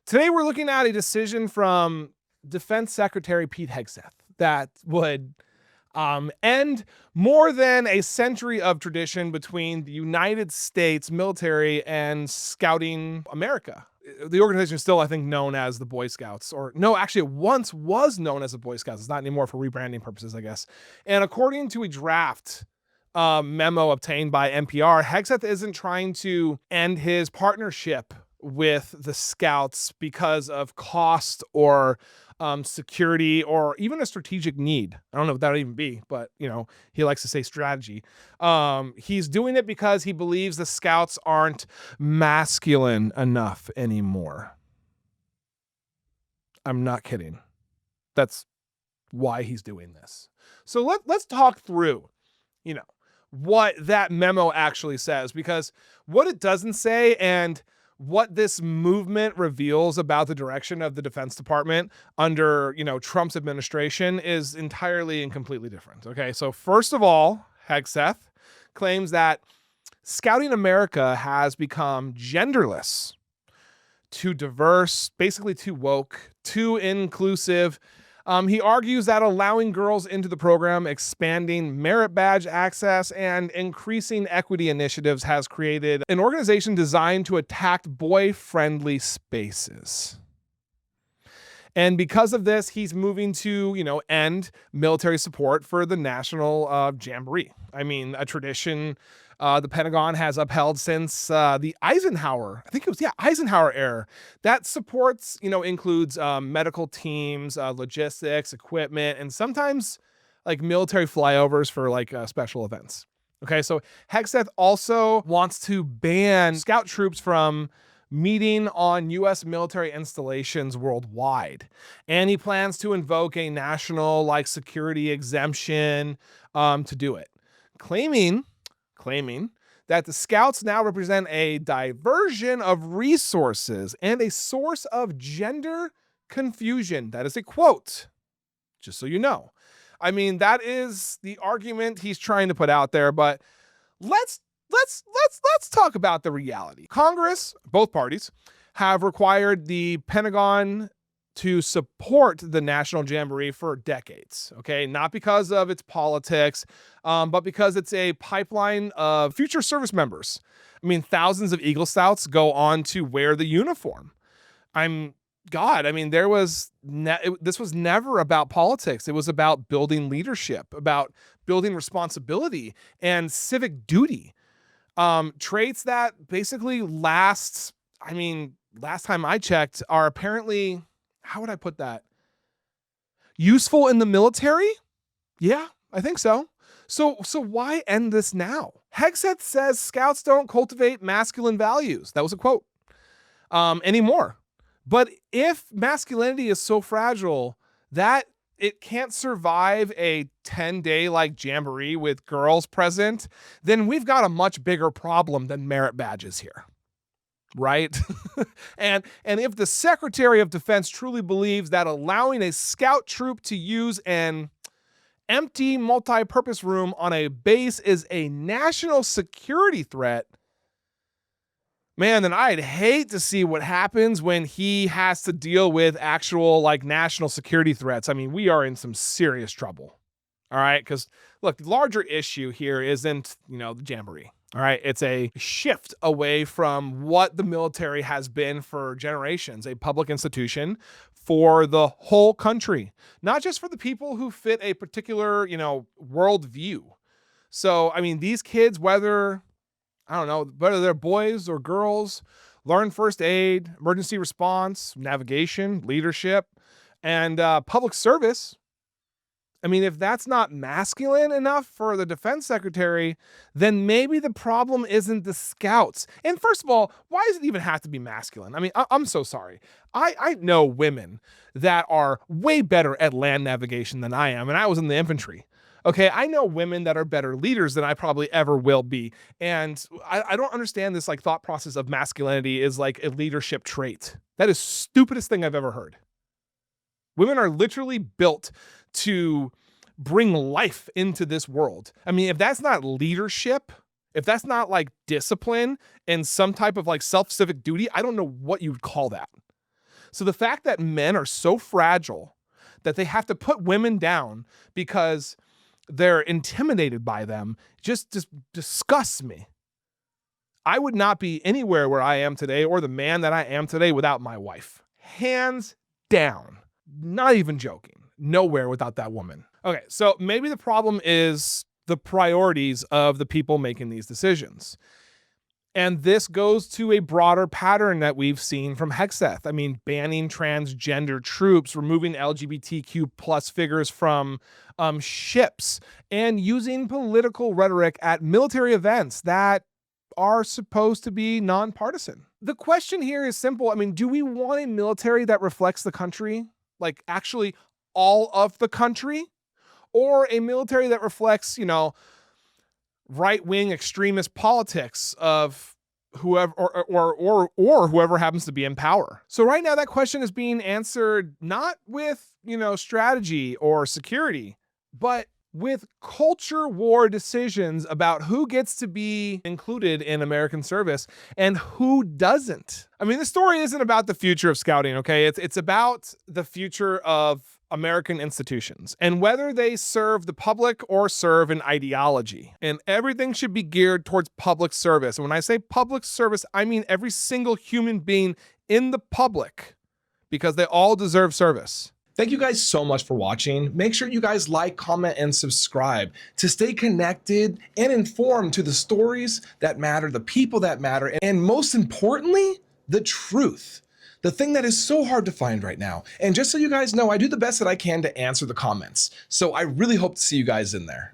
Today, we're looking at a decision from Defense Secretary Pete Hegseth that would end more than a century of tradition between the United States military and Scouting America. The organization is still, I think, known as the Boy Scouts, or no, actually, it once was known as the Boy Scouts. It's not anymore for rebranding purposes, I guess. And according to a draft memo obtained by NPR, Hegseth isn't trying to end his partnership with the Scouts because of cost or security or even a strategic need. I don't know what that would even be, but he likes to say strategy. He's doing it because he believes the Scouts aren't masculine enough anymore. I'm not kidding. That's why he's doing this. So let's talk through, what that memo actually says, because what it doesn't say and what this movement reveals about the direction of the Defense Department under, Trump's administration is entirely and completely different. Okay. So first of all, Hegseth claims that Scouting America has become genderless, too diverse, basically too woke, too inclusive. He argues that allowing girls into the program, expanding merit badge access, and increasing equity initiatives has created an organization designed to attack boy-friendly spaces. And because of this, he's moving to, end military support for the National Jamboree. I mean, a tradition the Pentagon has upheld since the Eisenhower, Eisenhower era. That supports, includes medical teams, logistics, equipment, and sometimes like military flyovers for special events. Okay, so Hegseth also wants to ban scout troops from meeting on U.S. military installations worldwide. And he plans to invoke a national security exemption to do it, claiming that the Scouts now represent a diversion of resources and a source of gender confusion. That is a quote, just so you know. I mean, that is the argument he's trying to put out there, but let's talk about the reality. Congress, both parties, have required the Pentagon to support the National Jamboree for decades, okay? Not because of its politics, but because it's a pipeline of future service members. I mean, thousands of Eagle Scouts go on to wear the uniform. This was never about politics. It was about building leadership, about building responsibility and civic duty. Traits that basically last time I checked, are apparently, how would I put that? Useful in the military? Yeah, I think so. So why end this now? Hegseth says Scouts don't cultivate masculine values. That was a quote. Anymore. But if masculinity is so fragile that it can't survive a 10-day jamboree with girls present, then we've got a much bigger problem than merit badges here. Right? and if the Secretary of Defense truly believes that allowing a scout troop to use an empty multi-purpose room on a base is a national security threat, man, then I'd hate to see what happens when he has to deal with actual national security threats. I mean, we are in some serious trouble. All right? Because look, the larger issue here isn't, the Jamboree. All right. It's a shift away from what the military has been for generations, a public institution for the whole country, not just for the people who fit a particular, worldview. So, I mean, these kids, whether they're boys or girls, learn first aid, emergency response, navigation, leadership, and public service. I mean, if that's not masculine enough for the defense secretary, then maybe the problem isn't the Scouts. And first of all, why does it even have to be masculine? I mean, I'm so sorry. I know women that are way better at land navigation than I am, and I was in the infantry. Okay, I know women that are better leaders than I probably ever will be. And I don't understand this thought process of masculinity is a leadership trait. That is the stupidest thing I've ever heard. Women are literally built to bring life into this world. I mean, if that's not leadership, if that's not discipline and some type of self-civic duty, I don't know what you would call that. So the fact that men are so fragile that they have to put women down because they're intimidated by them just disgusts me. I would not be anywhere where I am today or the man that I am today without my wife. Hands down. Not even joking. Nowhere without that woman. Okay, so maybe the problem is the priorities of the people making these decisions. And this goes to a broader pattern that we've seen from Hegseth. I mean, banning transgender troops, removing LGBTQ plus figures from ships, and using political rhetoric at military events that are supposed to be nonpartisan. The question here is simple. I mean, do we want a military that reflects the country? Like actually all of the country? Or a military that reflects, right-wing extremist politics of whoever or whoever happens to be in power. So right now that question is being answered not with, strategy or security, but with culture war decisions about who gets to be included in American service and who doesn't. I mean, the story isn't about the future of scouting, okay? It's about the future of American institutions and whether they serve the public or serve an ideology. And everything should be geared towards public service. And when I say public service, I mean every single human being in the public, because they all deserve service. Thank you guys so much for watching. Make sure you guys like, comment, and subscribe to stay connected and informed to the stories that matter, the people that matter, and most importantly, the truth. The thing that is so hard to find right now. And just so you guys know, I do the best that I can to answer the comments. So I really hope to see you guys in there.